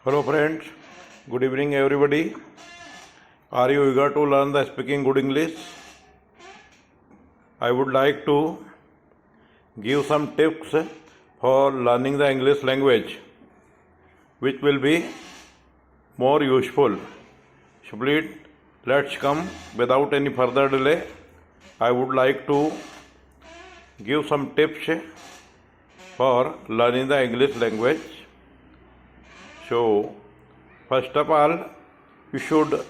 Hello friends, good evening everybody. Are you eager to learn the speaking good English? I would like to give some tips for learning the English language which will be more useful. So please, let's come without any further delay. I would like to give some tips for learning the English language. So, first of all, you should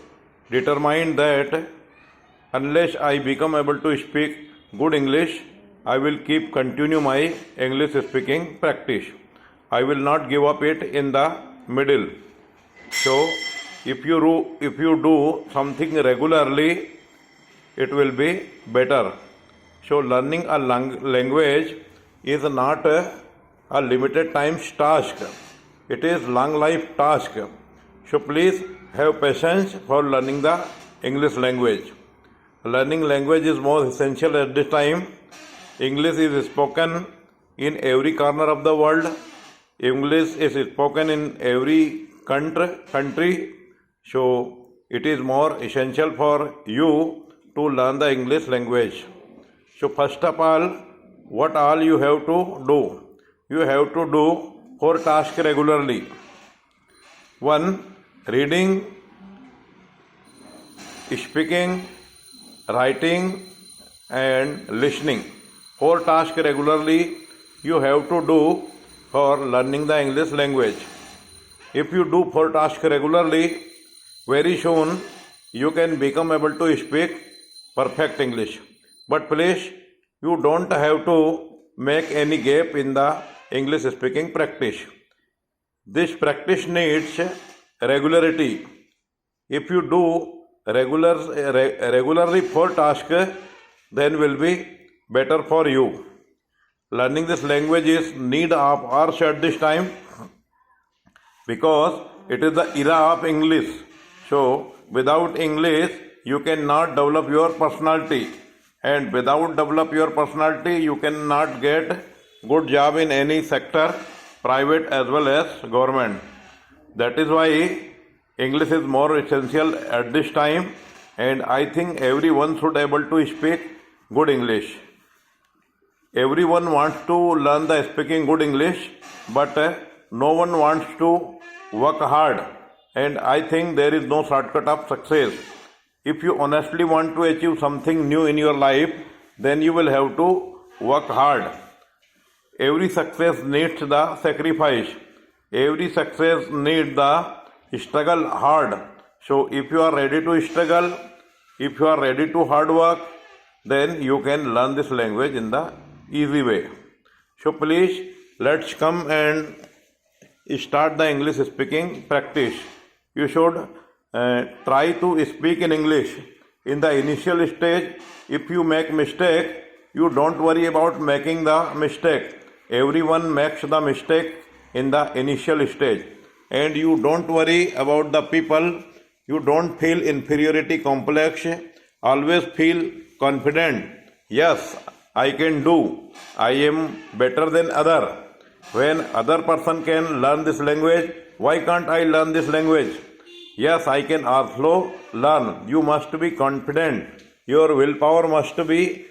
determine that unless I become able to speak good English, I will keep continue my English speaking practice. I will not give up it in the middle. So, if you do something regularly, it will be better. So, learning a language is not a limited time task. It is long life task. So please have patience for learning the English language. Learning language is more essential at this time. English is spoken in every corner of the world. English is spoken in every country. So it is more essential for you to learn the English language. So first of all, what all you have to do? You have to do 4 tasks regularly. 1. Reading, speaking, writing and listening. 4 tasks regularly you have to do for learning the English language. If you do 4 tasks regularly, very soon you can become able to speak perfect English. But please, you don't have to make any gap in the English speaking practice. This practice needs regularity. If you do regularly 4 tasks, then will be better for you. Learning this language is need of ours at this time because it is the era of English. So without English, you cannot develop your personality, and without develop your personality, you cannot get good job in any sector, private as well as government. That is why English is more essential at this time, and I think everyone should able to speak good English. Everyone wants to learn the speaking good English, but no one wants to work hard, and I think there is no shortcut of success. If you honestly want to achieve something new in your life, then you will have to work hard. Every success needs the sacrifice. Every success needs the struggle hard. So if you are ready to struggle, if you are ready to hard work, then you can learn this language in the easy way. So please, let's come and start the English speaking practice. You should try to speak in English. In the initial stage, if you make mistake, you don't worry about making the mistake. Everyone makes the mistake in the initial stage, and you don't worry about the people. You don't feel inferiority complex. Always feel confident. Yes, I can do. I am better than other. When other person can learn this language, why can't I learn this language? Yes, I can also learn. You must be confident. Your willpower must be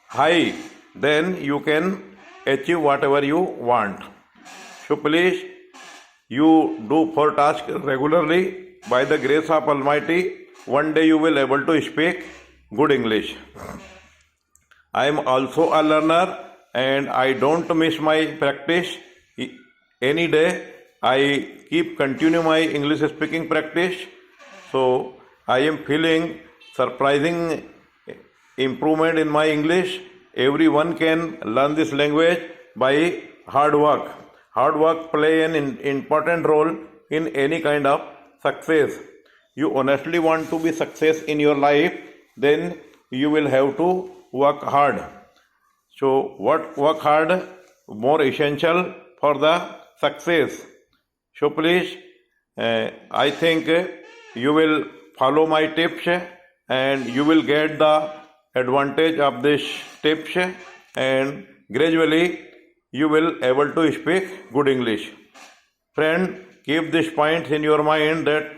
high. Then you can achieve whatever you want. So please, you do 4 tasks regularly. By the grace of Almighty, one day you will able to speak good English. I am also a learner, and I don't miss my practice. Any day I keep continue my English speaking practice. So I am feeling surprising improvement in my English. Everyone can learn this language by hard work. Hard work play an important role in any kind of success. You honestly want to be success in your life, then you will have to work hard. So work hard more essential for the success. So please, I think you will follow my tips, and you will get the advantage of these tips, and gradually you will able to speak good English. Friend, keep these points in your mind that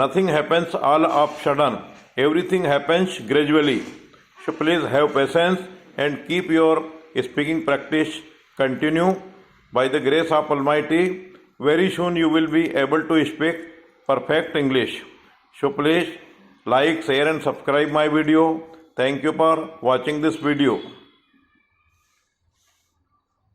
nothing happens all of sudden. Everything happens gradually. So please have patience and keep your speaking practice continue. By the grace of Almighty, very soon you will be able to speak perfect English. So please like, share and subscribe my video. Thank you for watching this video.